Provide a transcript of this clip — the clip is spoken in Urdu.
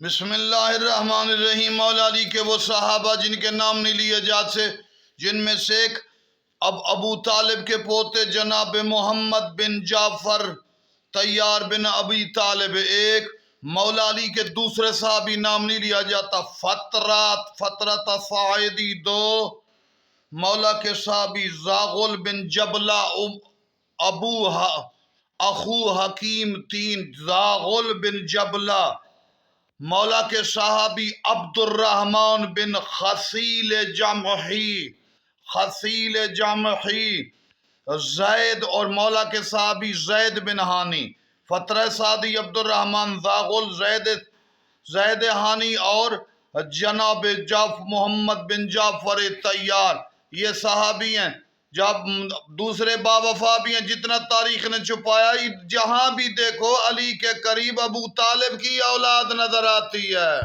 بسم اللہ الرحمن الرحیم۔ مولا علی کے وہ صحابہ جن کے نام نہیں لیے جاتے، جن میں سے ایک ابو طالب کے پوتے جناب محمد بن جعفر طیار بن ابی طالب ایک، مولا علی کے دوسرے صحابی نام نہیں لیا جاتا فترت فائدی دو، مولا کے صحابی زاغل بن جبلہ اخو حکیم تین، زاغل بن جبلہ، مولا کے صحابی عبد الرحمن بن خصیل جمحی زید، اور مولا کے صحابی زید بن ہانی۔ فترہ سعدی عبد الرحمن زاغل زید ہانی اور جناب محمد بن جعفر طیار، یہ صحابی ہیں۔ جب دوسرے باوفا بھی ہیں، جتنا تاریخ نے چھپایا، جہاں بھی دیکھو علی کے قریب ابو طالب کی اولاد نظر آتی ہے۔